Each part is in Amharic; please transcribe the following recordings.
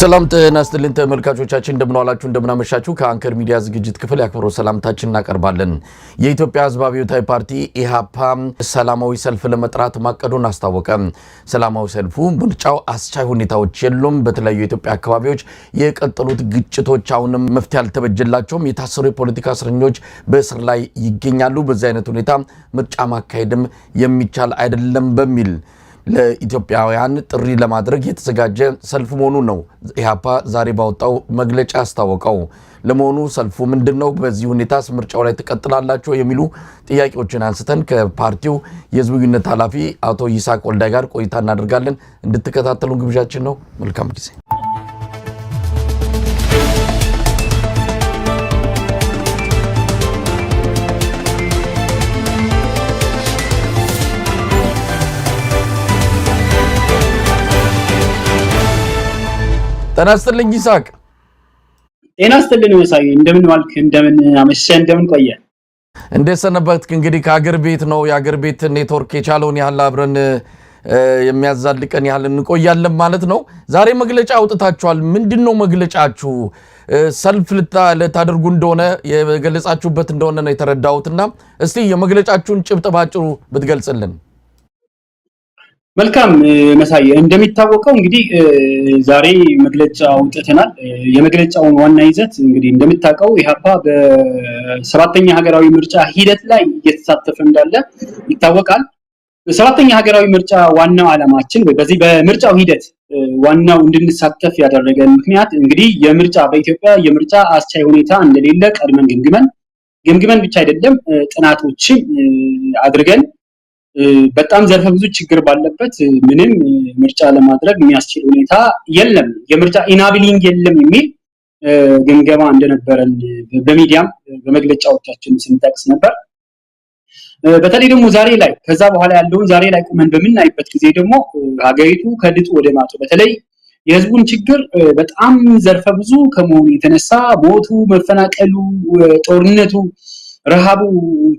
ሰላም ጤና ይስጥልን ተመልካቾቻችን እንደምን ዋላችሁ እንደምን አመሻችሁ ከአንከር ሚዲያ ዝግጅት ክፍል ያክብሮ ሰላምታችን እናቀርባለን። የኢትዮጵያ ሕዝባዊ አብዮታዊ ፓርቲ ኢሃፓ ሰላማዊ ሰልፍ ለመጥራት ማቀዱን አስታወቀ። ሰላማዊ ሰልፉ ምርጫው አስቻይ ሁኔታዎች የሉም፣ በተለያዩ የኢትዮጵያ አካባቢዎች የቀጠሉት ግጭቶች አሁንም መፍትሄ አልተበጀላቸውም፣ የታሰሩ የፖለቲካ እስረኞች በእስር ላይ ይገኛሉ፣ በዚህ አይነት ሁኔታ ምርጫ ማካሄድም የሚቻል አይደለም በሚል ለኢትዮጵያውያን ጥሪ ለማድረግ የተዘጋጀ ሰልፍ መሆኑ ነው ኢሃፓ ዛሬ ባወጣው መግለጫ አስታወቀው። ለመሆኑ ሰልፉ ምንድነው? በዚህ ሁኔታስ ምርጫው ላይ ተቀጥላላችሁ የሚሉ ጥያቄዎችን አንስተን ከፓርቲው የህዝብ ግንኙነት ኃላፊ አቶ ይስሐቅ ወልዳይ ጋር ቆይታ እናደርጋለን። እንድትከታተሉን ግብዣችን ነው። መልካም ጊዜ። ጤና ይስጥልኝ ይስሐቅ። ጤና ይስጥልኝ መሳይ፣ እንደምን ዋልክ? እንደምን አመሸህ? እንደምን ቆየ? እንዴት ሰነበትክ? እንግዲህ ከሀገር ቤት ነው የሀገር ቤት ኔትወርክ የቻለውን ያህል አብረን የሚያዛልቀን ያህል እንቆያለን ማለት ነው። ዛሬ መግለጫ አውጥታችኋል። ምንድነው መግለጫችሁ? ሰልፍ ልታደርጉ እንደሆነ የገለጻችሁበት እንደሆነ ነው የተረዳሁትና እስቲ የመግለጫችሁን ጭብጥ ባጭሩ ብትገልጽልን። መልካም መሳይ፣ እንደሚታወቀው እንግዲህ ዛሬ መግለጫ አውጥተናል። የመግለጫውን ዋና ይዘት እንግዲህ እንደምታውቀው ኢሃፓ በሰባተኛ ሀገራዊ ምርጫ ሂደት ላይ እየተሳተፈ እንዳለ ይታወቃል። በሰባተኛ ሀገራዊ ምርጫ ዋናው ዓላማችን በዚህ በምርጫው ሂደት ዋናው እንድንሳተፍ ያደረገን ምክንያት እንግዲህ በኢትዮጵያ የምርጫ አስቻይ ሁኔታ እንደሌለ ቀድመን ገምግመን ብቻ አይደለም ጥናቶችን አድርገን በጣም ዘርፈ ብዙ ችግር ባለበት ምንም ምርጫ ለማድረግ የሚያስችል ሁኔታ የለም፣ የምርጫ ኢናብሊንግ የለም የሚል ግምገማ እንደነበረን በሚዲያም በመግለጫዎቻችን ስንጠቅስ ነበር። በተለይ ደግሞ ዛሬ ላይ ከዛ በኋላ ያለውን ዛሬ ላይ ቁመን በምናይበት ጊዜ ደግሞ ሀገሪቱ ከድጡ ወደ ማጡ በተለይ የህዝቡን ችግር በጣም ዘርፈ ብዙ ከመሆኑ የተነሳ ሞቱ፣ መፈናቀሉ፣ ጦርነቱ፣ ረሃቡ፣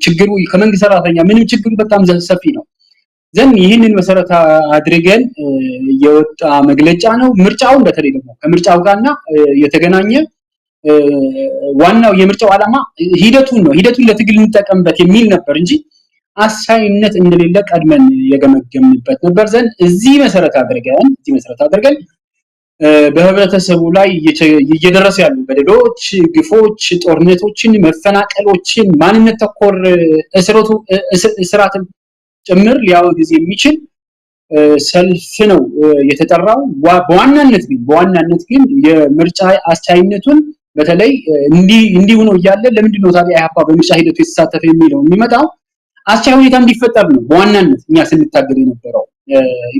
ችግሩ ከመንግስት ሰራተኛ ምንም ችግሩ በጣም ሰፊ ነው። ይህንን መሰረት አድርገን የወጣ መግለጫ ነው። ምርጫውን በተለይ ደግሞ ከምርጫው ጋርና የተገናኘ ዋናው የምርጫው ዓላማ ሂደቱን ለትግል እንጠቀምበት የሚል ነበር እንጂ አሳይነት እንደሌለ ቀድመን የገመገምንበት ነበር። እዚህ መሰረት አድርገን በህብረተሰቡ ላይ እየደረሱ ያሉ በደሎች፣ ግፎች፣ ጦርነቶችን፣ መፈናቀሎችን፣ ማንነት ተኮር እስራትን ጭምር ሊያወግዝ የሚችል ሰልፍ ነው የተጠራው። በዋናነት ግን የምርጫ አስቻይነቱን በተለይ እንዲሁ ነው እያለ ለምንድን ነው ታዲያ ኢሃፓ በምርጫ ሂደቱ የተሳተፈ የሚለው የሚመጣው አስቻይ ሁኔታ እንዲፈጠር ነው። በዋናነት እኛ ስንታገል የነበረው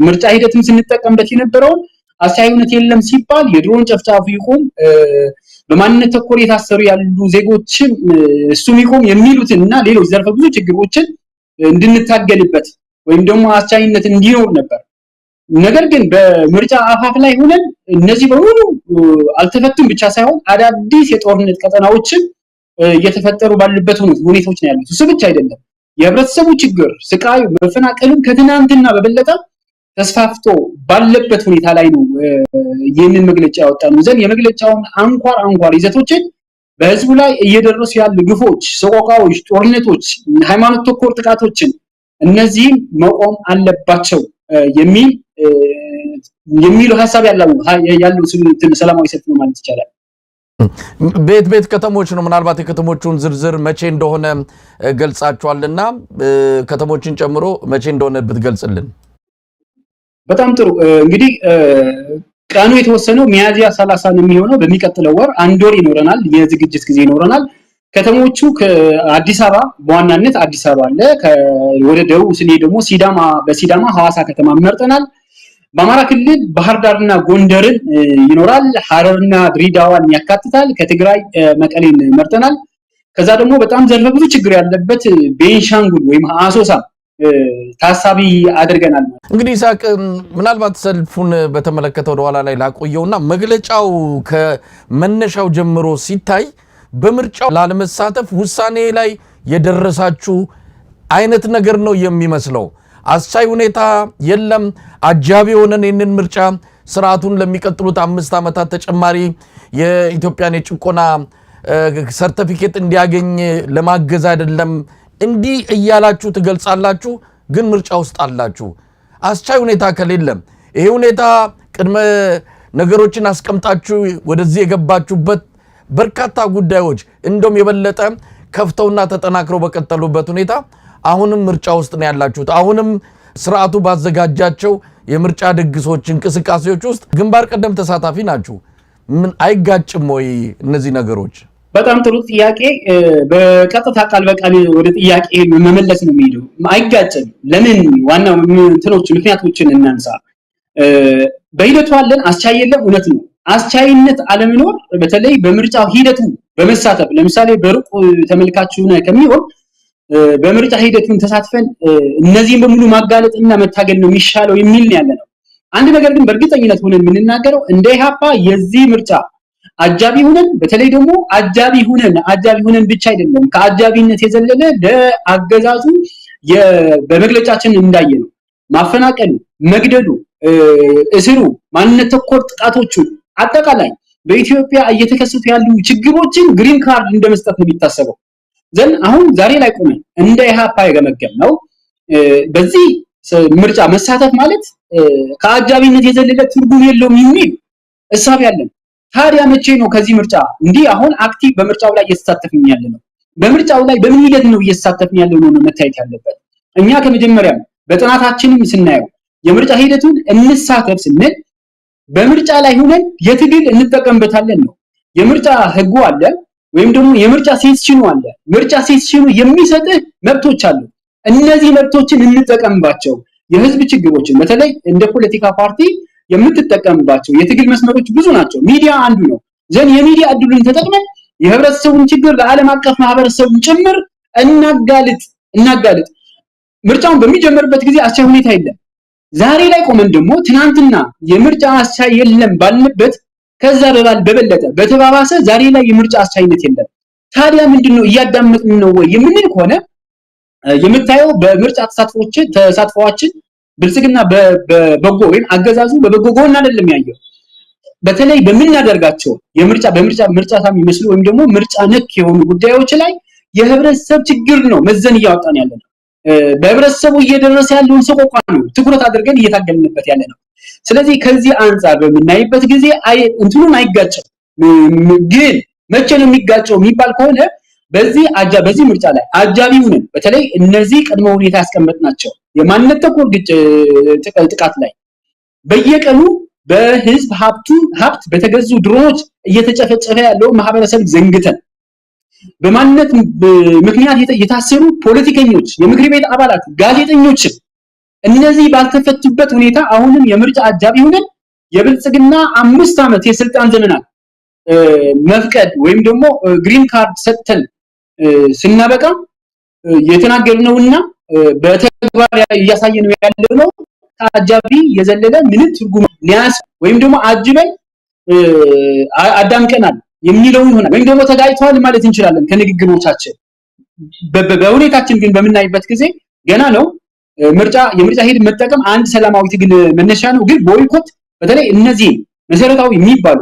ምርጫ ሂደትን ስንጠቀምበት የነበረው አሳይነት የለም ሲባል የድሮን ጨፍጫፉ ይቆም፣ በማንነት ተኮር የታሰሩ ያሉ ዜጎችን እሱም ይቆም የሚሉትና ሌሎች ዘርፈ ብዙ ችግሮችን እንድንታገልበት ወይም ደግሞ አሳይነት እንዲኖር ነበር። ነገር ግን በምርጫ አፋፍ ላይ ሆነን እነዚህ በሙሉ አልተፈቱም ብቻ ሳይሆን አዳዲስ የጦርነት ቀጠናዎችን እየተፈጠሩ ባሉበት ሁኔታዎች ነው ያሉት። እሱ ብቻ አይደለም፣ የህብረተሰቡ ችግር፣ ስቃዩ፣ መፈናቀሉም ከትናንትና በበለጠ ተስፋፍቶ ባለበት ሁኔታ ላይ ነው ይህንን መግለጫ ያወጣነው። የመግለጫውን አንኳር ይዘቶችን በህዝቡ ላይ እየደረሱ ያሉ ግፎች፣ ሰቆቃዎች፣ ጦርነቶች፣ ሃይማኖት ተኮር ጥቃቶችን እነዚህም መቆም አለባቸው የሚሉ ሐሳብ ያለው ሰላማዊ ሰልፍ ነው ማለት ይቻላል። ቤት ከተሞች ነው። ምናልባት የከተሞቹን ዝርዝር መቼ እንደሆነ ገልጻችኋልና ከተሞችን ጨምሮ መቼ እንደሆነ ብትገልጽልን። በጣም ጥሩ። እንግዲህ ቀኑ የተወሰነው ሚያዝያ 30 ነው የሚሆነው። በሚቀጥለው ወር አንድ ወር ይኖረናል፣ የዝግጅት ጊዜ ይኖረናል። ከተሞቹ ከአዲስ አበባ በዋናነት አዲስ አበባ አለ። ወደ ደቡብ ስንሄድ ደግሞ በሲዳማ ሐዋሳ ከተማ መርጠናል። በአማራ ክልል ባህር ዳርና ጎንደርን ይኖራል። ሐረርና ድሬዳዋን ያካትታል። ከትግራይ መቀሌን መርጠናል። ከዛ ደግሞ በጣም ዘርፈ ብዙ ችግር ያለበት ቤንሻንጉል ወይም አሶሳ ታሳቢ አድርገናል። እንግዲህ ይስሐቅ ምናልባት ሰልፉን በተመለከተ ወደ ኋላ ላይ ላቆየውና መግለጫው ከመነሻው ጀምሮ ሲታይ በምርጫው ላለመሳተፍ ውሳኔ ላይ የደረሳችሁ አይነት ነገር ነው የሚመስለው። አስቻይ ሁኔታ የለም፣ አጃቢ ሆነን ይህንን ምርጫ ስርዓቱን ለሚቀጥሉት 5 ዓመታት ተጨማሪ የኢትዮጵያን የጭቆና ሰርቲፊኬት እንዲያገኝ ለማገዝ አይደለም እንዲህ እያላችሁ ትገልጻላችሁ። ግን ምርጫ ውስጥ አላችሁ። አስቻይ ሁኔታ ከሌለም ይሄ ሁኔታ ቅድመ ነገሮችን አስቀምጣችሁ ወደዚህ የገባችሁበት በርካታ ጉዳዮች እንደውም የበለጠ ከፍተውና ተጠናክረው በቀጠሉበት ሁኔታ አሁንም ምርጫ ውስጥ ነው ያላችሁት። አሁንም ስርዓቱ ባዘጋጃቸው የምርጫ ድግሶች እንቅስቃሴዎች ውስጥ ግንባር ቀደም ተሳታፊ ናችሁ። ምን አይጋጭም ወይ እነዚህ ነገሮች? በጣም ጥሩ ጥያቄ። በቀጥታ ቃል በቃል ወደ ጥያቄ መመለስ ነው የሚሄደው። አይጋጭም። ለምን? ዋናው ምክንያቶችን እናንሳ። በሂደቱ አለን፣ አስቻይ የለም። እውነት ነው። አስቻይነት አለመኖር በተለይ በምርጫው ሂደቱ በመሳተፍ ለምሳሌ በሩቅ ተመልካቹ ከሚሆን በምርጫ ሂደቱን ተሳትፈን እነዚህን በሙሉ ማጋለጥና መታገል ነው የሚሻለው የሚል ነው ያለነው። አንድ ነገር ግን በእርግጠኝነት ሆነን የምንናገረው እንደ ኢህአፓ የዚህ ምርጫ አጃቢ ሆነን በተለይ ደግሞ አጃቢ ሆነን ብቻ አይደለም ከአጃቢነት የዘለለ ለአገዛዙ በመግለጫችን እንዳየነው ማፈናቀሉ፣ መግደሉ፣ እስሩ፣ ማንነት ተኮር ጥቃቶቹ አጠቃላይ በኢትዮጵያ እየተከሰቱ ያሉ ችግሮችን ግሪን ካርድ እንደመስጠት ነው የሚታሰበው። አሁን ዛሬ ላይ ቆመን እንደ ኢህአፓ የገመገምነው በዚህ ምርጫ መሳተፍ ማለት ከአጃቢነት የዘለለ ትርጉም የለውም የሚል እሳቤ ያለን። ታዲያ መቼ ነው ከዚህ ምርጫ እንዲህ አሁን አክቲቭ በምርጫው ላይ እየተሳተፍን ያለ ነው? በምርጫው ላይ በምን ሂደት ነው እየተሳተፍን ያለው ነው መታየት ያለበት። እኛ ከመጀመሪያም በጥናታችንም ስናየው የምርጫ ሂደቱን እንሳተፍ ስንል በምርጫ ላይ ሆነን የትግል እንጠቀምበታለን ነው። የምርጫ ህጉ አለ ወይም ደግሞ የምርጫ ሴክሽኑ አለ። ምርጫ ሴክሽኑ የሚሰጥህ መብቶች አሉ። እነዚህ መብቶችን እንጠቀምባቸው። የህዝብ ችግሮችን በተለይ እንደ ፖለቲካ ፓርቲ የምትጠቀምባቸው የትግል መስመሮች ብዙ ናቸው። ሚዲያ አንዱ ነው። የሚዲያ እድሉን ተጠቅመን የህብረተሰቡን ችግር ለዓለም አቀፍ ማህበረሰቡን ጭምር እናጋልጥ። ምርጫውን በሚጀምርበት ጊዜ አስቻይ ሁኔታ የለም። ዛሬ ላይ ቆመን ደግሞ ትናንትና የምርጫ አስቻይ የለም ባልንበት ከዛ በበለጠ በተባባሰ ዛሬ ላይ የምርጫ አስቻይነት የለም። ታዲያ ምንድነው እያዳመጥን ነው ወይ የምንል ከሆነ የምታየው በምርጫ ተሳትፎችን ብልጽግና በበጎ ወይም አገዛዙ በበጎ ጎን አይደለም ያየው። በተለይ በምናደርጋቸው ምርጫ ሳሚ መስሉ ወይም ደግሞ ምርጫ ነክ የሆኑ ጉዳዮች ላይ የህብረተሰብ ችግር ነው መዘን እያወጣን ያለ ነው። በህብረተሰቡ እየደረሰ ያለውን ሰቆቃ ነው ትኩረት አድርገን እየታገልንበት ያለ ነው። ስለዚህ ከዚህ አንፃር በምናይበት ጊዜ እንትኑን አይጋጭም። ግን መቼ ነው የሚጋጨው የሚባል ከሆነ በዚህ ምርጫ ላይ አጃቢ ሆነን በተለይ እነዚህ ቅድመ ሁኔታ ያስቀመጥናቸው የማንነት ተኮር ጥቃት ላይ በየቀኑ በህዝብ ሀብት በተገዙ ድሮኖች እየተጨፈጨፈ ያለው ማህበረሰብ ዘንግተን በማንነት ምክንያት የታሰሩ ፖለቲከኞች፣ የምክር ቤት አባላት፣ ጋዜጠኞች እነዚህ ባልተፈቱበት ሁኔታ አሁንም የምርጫ አጃቢ ሆነን የብልጽግና 5 ዓመት የስልጣን ዘመናት መፍቀድ ወይም ደግሞ ግሪን ካርድ ሰጥተን ስናበቃ የተናገርነውና በተግባር እያሳየነው ያለነው አጃቢ የዘለለ ምንም ትርጉም ሊያስ ወይም ደግሞ አጅበን አዳምቀናል የሚለው ይሆናል ወይም ደግሞ ተጋይቷል ማለት እንችላለን ከንግግሮቻችን። በሁኔታችን ግን በምናይበት ጊዜ ገና ነው። የምርጫ ሂደት መጠቀም አንድ ሰላማዊ ትግል መነሻ ነው። ግን ቦይኮት በተለይ እነዚህ መሰረታዊ የሚባሉ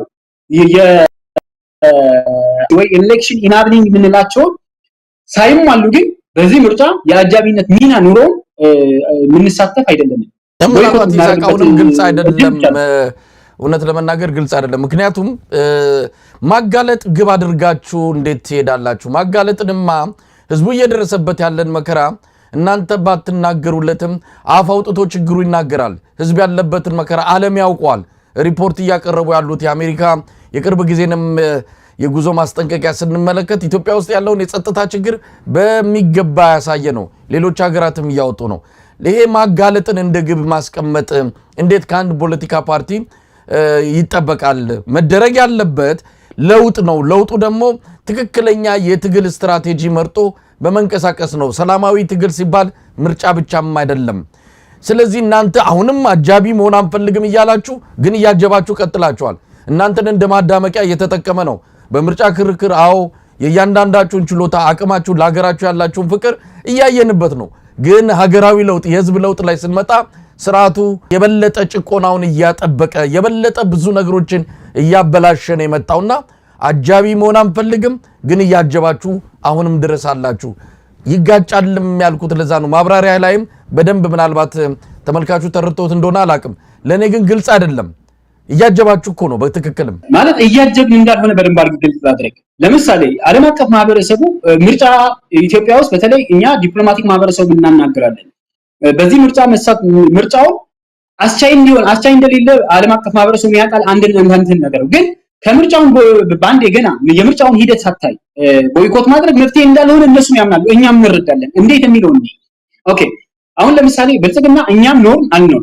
ወይ ኤሌክሽን ኢናብሊንግ የምንላቸው ሳይሟሉ ግን በዚህ ምርጫ የአጃቢነት ሚና ኑሮ የምንሳተፍ አይደለም። ምናልባት ይሳቃውንም ግልጽ አይደለም። እውነት ለመናገር ግልጽ አይደለም። ምክንያቱም ማጋለጥ ግብ አድርጋችሁ እንዴት ትሄዳላችሁ? ማጋለጥንማ ህዝቡ እየደረሰበት ያለን መከራ እናንተ ባትናገሩለትም አፍ አውጥቶ ችግሩ ይናገራል። ህዝብ ያለበትን መከራ ዓለም ያውቋል። ሪፖርት እያቀረቡ ያሉት የአሜሪካ የቅርብ ጊዜንም የጉዞ ማስጠንቀቂያ ስንመለከት ኢትዮጵያ ውስጥ ያለውን የጸጥታ ችግር በሚገባ ያሳየ ነው። ሌሎች ሀገራትም እያወጡ ነው። ይሄ ማጋለጥን እንደ ግብ ማስቀመጥ እንዴት ከአንድ ፖለቲካ ፓርቲ ይጠበቃል? መደረግ ያለበት ለውጥ ነው። ለውጡ ደግሞ ትክክለኛ የትግል ስትራቴጂ መርጦ በመንቀሳቀስ ነው። ሰላማዊ ትግል ሲባል ምርጫ ብቻም አይደለም። ስለዚህ እናንተ አሁንም አጃቢ መሆን አንፈልግም እያላችሁ ግን እያጀባችሁ ቀጥላችኋል። እናንተን እንደ ማዳመቂያ እየተጠቀመ ነው በምርጫ ክርክር። አዎ የእያንዳንዳችሁን ችሎታ አቅማችሁን ለሀገራችሁ ያላችሁን ፍቅር እያየንበት ነው። ግን ሀገራዊ ለውጥ የህዝብ ለውጥ ላይ ስንመጣ ስርዓቱ የበለጠ ጭቆናውን እያጠበቀ የበለጠ ብዙ ነገሮችን እያበላሸ ነው የመጣውና አጃቢ መሆን አንፈልግም ግን እያጀባችሁ አሁንም ድረስ አላችሁ ይጋጫልም ያልኩት ለዛ ነው ማብራሪያ ላይም በደንብ ምናልባት ተመልካቹ ተርቶት እንደሆነ አላቅም ለኔ ግን ግልጽ አይደለም እያጀባችሁ እኮ ነው በትክክልም ማለት እያጀብን እንዳልሆነ በደንብ አድርገን ግልጽ አድርገን ለምሳሌ ዓለም አቀፍ ማህበረሰቡ ምርጫ ኢትዮጵያ ውስጥ በተለይ እኛ ዲፕሎማቲክ ማህበረሰቡ እናናገራለን በዚህ ምርጫው አስቻይ እንደሌለ ዓለም አቀፍ ማህበረሰቡ ያውቃል አንድን ነገር ግን ከምርጫው ባንዴ ገና የምርጫውን ሂደት ሳታይ ቦይኮት ማድረግ መፍትሄ እንዳልሆነ እነሱም ያምናሉ እኛም እንረዳለን እንዴት የሚለው ኦኬ አሁን ለምሳሌ ብልጽግና እኛም ኖር አልኖር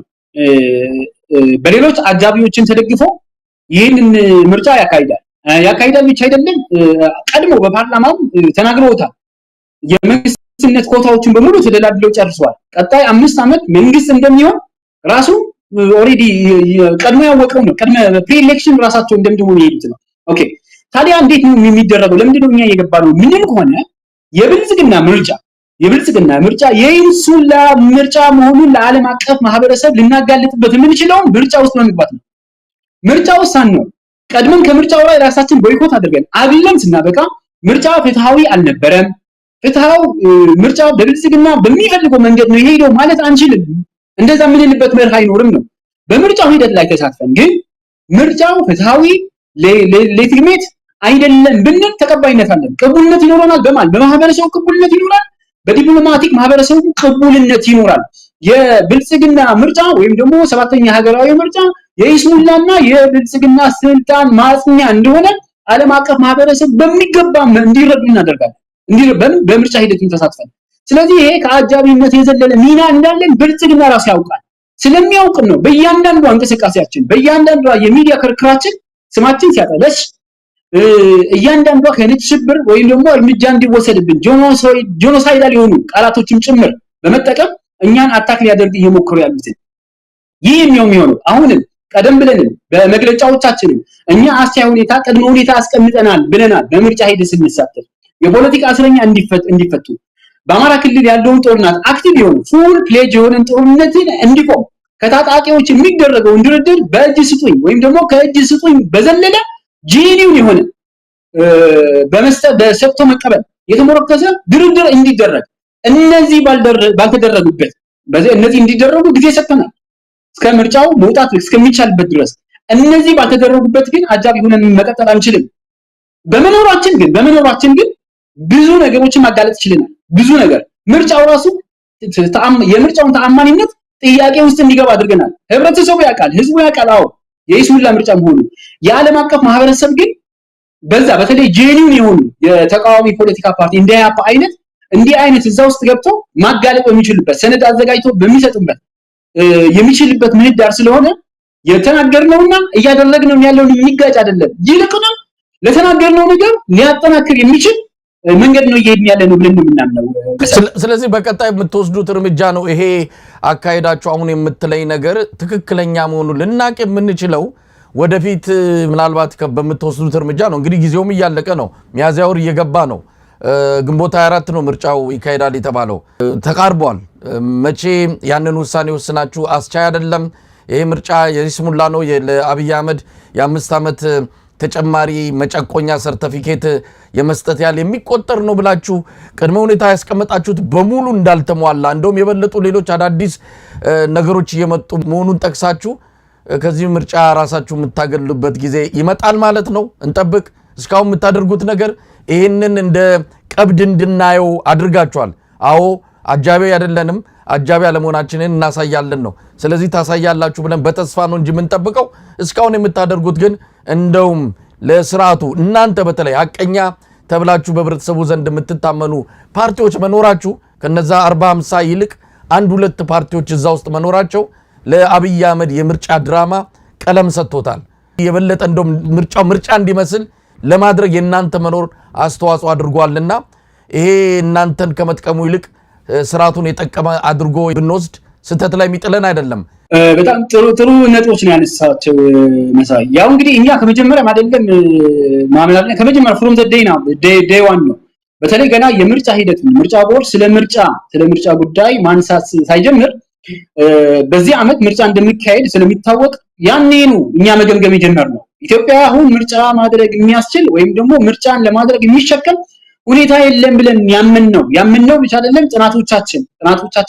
በሌሎች አጃቢዎችን ተደግፎ ይሄንን ምርጫ ያካሂዳል ብቻ አይደለም ቀድሞ በፓርላማው ተናግረውታል የመንግስትነት ኮታዎችን በሙሉ ተደላድለው ጨርሰዋል ቀጣይ 5 አመት መንግስት እንደሚሆን ራሱ ኦሬዲ ቀድሞ ያወቀው ነው ቀድሞ ፕሪ-ኤሌክሽን ራሳቸው እንደምደሙ ይሄዱት ነው ኦኬ ታዲያ እንዴት ነው የሚደረገው ለምንድነው እኛ እየገባነው ምንም ሆነ የብልጽግና ምርጫ የይንሱላ ምርጫ መሆኑን ለዓለም አቀፍ ማህበረሰብ ልናጋልጥበት የምንችለው ምርጫ ውስጥ መግባት ነው ምርጫው ሳንነው ቀድመን ከምርጫው ላይ ራሳችን ቦይኮት አድርገን አግለን ስናበቃ ምርጫ ፍትሃዊ አልነበረም ፍትሃው ምርጫ በብልጽግና በሚፈልገው መንገድ ነው የሄደው ማለት አንችልም እንደዛ ምንልበት መርህ አይኖርም ነው በምርጫው ሂደት ላይ ተሳትፈን ግን ምርጫው ፍትሃዊ ሌጂቲሜት አይደለም ብንል ተቀባይነት አለን ቅቡልነት ይኖረናል በማህበረሰቡ ቅቡልነት ይኖራል በዲፕሎማቲክ ማህበረሰቡ ቅቡልነት ይኖራል የብልጽግና ምርጫ ወይም ደግሞ ሰባተኛ ሀገራዊ ምርጫ የይስሙላና የብልጽግና ስልጣን ማጽኛ እንደሆነ ዓለም አቀፍ ማህበረሰብ በሚገባ እንዲረዱ እናደርጋለን በምርጫ ሂደቱን ተሳትፈን ስለዚህ ይሄ ከአጃቢነት የዘለለ ሚና እንዳለን ብልጽግና ራሱ ያውቃል ስለሚያውቅ ነው በእያንዳንዱ እንቅስቃሴያችን በእያንዳንዱ የሚዲያ ክርክራችን ስማችን ሲያጠለሽ እያንዳንዱ ከነጭ ሽብር ወይም ደግሞ እርምጃ እንዲወሰድብን ጆኖሳይዳል የሆኑ ቃላቶችን ጭምር በመጠቀም እኛን አታክ ሊያደርግ እየሞከሩ ያሉት ይህ የሚሆነው አሁንም ቀደም ብለን በመግለጫዎቻችን እኛ አስቻይ ሁኔታ ቅድመ ሁኔታ አስቀምጠናል ብለናል በምርጫ ሂደት ስንሳተፍ የፖለቲካ እስረኛ እንዲፈቱ በአማራ ክልል ያለውን ጦርነት አክቲቭ የሆነ ፉል ፕሌጅ የሆነ ጦርነትን እንዲቆም ከታጣቂዎች የሚደረገው ድርድር በእጅ ስጡኝ ወይም ደግሞ ከእጅ ስጡኝ በዘለለ ጂኒው የሆነ በሰጥቶ መቀበል የተሞረከሰ ድርድር እንዲደረግ እነዚህ ባልተደረጉበት እነዚህ እንዲደረጉ ጊዜ ሰጥተናል እስከ ምርጫው መውጣት እስከሚቻልበት ድረስ እነዚህ ባልተደረጉበት ግን አጃቢ ሆነን መቀጠል አንችልም በመኖራችን ግን ብዙ ነገሮችን ማጋለጥ ይችላል ብዙ ነገር ምርጫው ራሱ የምርጫውን ተአማኒነት ጥያቄ ውስጥ እንዲገባ አድርገናል ህብረተሰቡ ያውቃል ህዝቡ ያውቃል አዎ የይስሙላ ምርጫ መሆኑ የዓለም አቀፍ ማህበረሰብ ግን በዛ በተለይ ጄኒውን የሆኑ የተቃዋሚ ፖለቲካ ፓርቲ እንደ ያፓ አይነት እዛ ውስጥ ገብቶ ማጋለጥ የሚችልበት ሰነድ አዘጋጅቶ በሚሰጥበት የሚችልበት ምህዳር ስለሆነ የተናገርነውና እያደረግነው ያለውን የሚጋጭ አይደለም ይልቁንም ለተናገርነው ነገር ሊያጠናክር የሚችል መንገድ ነው እየሄድን ያለነው ብለን ነው የምናምነው ስለዚህ በቀጣይ የምትወስዱት እርምጃ ነው ይሄ አካሄዳችሁ አሁን የምትለይ ነገር ትክክለኛ መሆኑን ልናቅ የምንችለው ወደፊት ምናልባት በምትወስዱት እርምጃ ነው እንግዲህ ጊዜውም እያለቀ ነው ሚያዝያ ወር እየገባ ነው ግንቦት 24 ነው ምርጫው ይካሄዳል የተባለው ተቃርቧል መቼ ያንን ውሳኔ ወስናችሁ አስቻይ አይደለም ይሄ ምርጫ የይስሙላ ነው ለአብይ አህመድ የ5 አመት ተጨማሪ መጨቆኛ ሰርቲፊኬት የመስጠት ያለ የሚቆጠር ነው ብላችሁ ቅድመ ሁኔታ ያስቀመጣችሁት በሙሉ እንዳልተሟላ እንደውም የበለጡ ሌሎች አዳዲስ ነገሮች እየመጡ መሆኑን ጠቅሳችሁ ከዚህ ምርጫ ራሳችሁ የምታገሉበት ጊዜ ይመጣል ማለት ነው እንጠብቅ እስካሁን የምታደርጉት ነገር ይሄንን እንደ ቀብድ እንድናየው አድርጋችኋል አዎ አጃቢ አይደለንም አጃቢ አለመሆናችንን እናሳያለን ነው ስለዚህ ታሳያላችሁ ብለን በተስፋ ነው እንጂ የምንጠብቀው እስካሁን የምታደርጉት ግን እንደውም ለስርዓቱ እናንተ በተለይ ሐቀኛ ተብላችሁ በህብረተሰቡ ዘንድ የምትታመኑ ፓርቲዎች መኖራችሁ ከነዛ 40-50 ይልቅ አንድ ሁለት ፓርቲዎች እዛ ውስጥ መኖራቸው ለአብይ አህመድ የምርጫ ድራማ ቀለም ሰጥቶታል የበለጠ እንደውም ምርጫ እንዲመስል ለማድረግ የናንተ መኖር አስተዋጽኦ አድርጓልና ይሄ እናንተን ከመጥቀሙ ይልቅ ስርዓቱን የጠቀመ አድርጎ ብንወስድ ስተት ላይ የሚጥለን አይደለም በጣም ጥሩ ነጥቦች ነው ያነሳቸው መሳይ ያው እንግዲህ እኛ ከመጀመሪያ አይደለም ማመናለን ከመጀመሪያ ፍሮም ዘ ዴይ ዋን ነው በተለይ ገና የምርጫ ሂደት ምርጫ ቦርድ ስለ ምርጫ ጉዳይ ማንሳት ሳይጀምር በዚህ ዓመት ምርጫ እንደሚካሄድ ስለሚታወቅ ያኔ ነው እኛ መገምገም የጀመርነው። ኢትዮጵያ አሁን ምርጫ ማድረግ የሚያስችል ወይም ደግሞ ምርጫን ለማድረግ የሚሸከም ሁኔታ የለም ብለን ያመንነው ብቻ አይደለም ጥናቶቻችን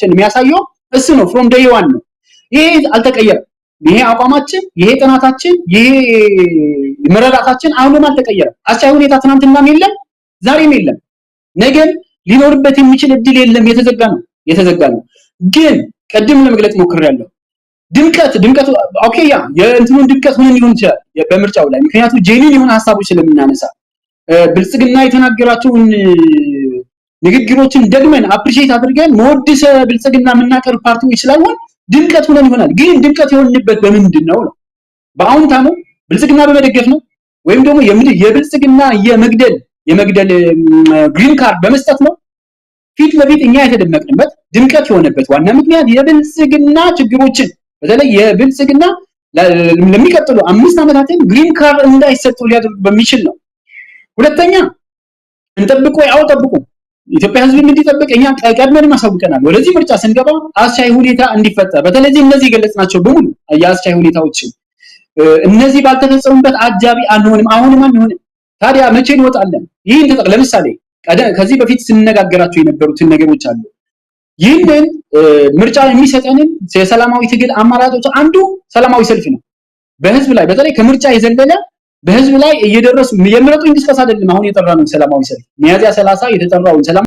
የሚያሳየው እሱ ነው። ፍሮም ዴይ ዋን ነው። ይሄ አልተቀየረም። ይሄ አቋማችን፣ ይሄ ጥናታችን፣ ይሄ መረዳታችን አሁንም አልተቀየረም። አስቻይ ሁኔታ ትናንትናም የለም ዛሬም የለም። ነገም ሊኖርበት የሚችል እድል የለም። የተዘጋ ነው። ግን ቀድም ለመግለጽ ሞክሬያለሁ። ድምቀቱ ኦኬ ያ የእንትኑን ድምቀት ሆነን ሊሆን ይችላል በምርጫው ላይ ምክንያቱም ጄኒን የሆነ ሐሳቦች ስለምናነሳ ብልጽግና የተናገራቸውን ንግግሮችን ደግመን አፕሪሺየት አድርገን መወድሰ ብልጽግና የምናቀርብ ፓርቲዎች ስላልሆን ድምቀት ሆነን ይሆናል። ግን ድምቀት የሆንበት በምንድን ነው? በአሁንታ ነው? ብልጽግና በመደገፍ ነው? ወይም ደግሞ የብልጽግና የመግደል ግሪን ካርድ በመስጠት ነው? ፊት ለፊት እኛ የተደመቅንበት ድምቀት የሆነበት ዋና ምክንያት የብልጽግና ችግሮችን በተለይ የብልጽግና ለሚቀጥሉ 5 ዓመታትን ግሪን ካርድ እንዳይሰጡ ሊያደርግ በሚችል ነው። ሁለተኛ እንጠብቁ ያው ጠብቁ ኢትዮጵያ ሕዝብ እንዲጠብቅ እኛ ቀድመን ማሳውቀናል። ወደዚህ ምርጫ ስንገባ አስቻይ ሁኔታ እንዲፈጠር በተለይ እነዚህ ገለጽናቸው በሙሉ የአስቻይ ሁኔታዎች እነዚህ ባልተፈጸሙበት አጃቢ አንሆንም። አሁንም አንሆንም። ታዲያ መቼ እንወጣለን? ይሄን ለምሳሌ ከዚህ በፊት ስንነጋገራቸው የነበሩትን ነገሮች አሉ። ይህንን ምርጫ የሚሰጠንን የሰላማዊ ትግል አማራጮች አንዱ ሰላማዊ ሰልፍ ነው። በህዝብ ላይ በተለይ ከምርጫ የዘለለ በህዝብ ላይ እየደረሱ የምረጡኝ እንቅስቃሴ አይደለም። አሁን የጠራነው ሰላማዊ ሰልፍ ሚያዝያ 30 የተጠራውን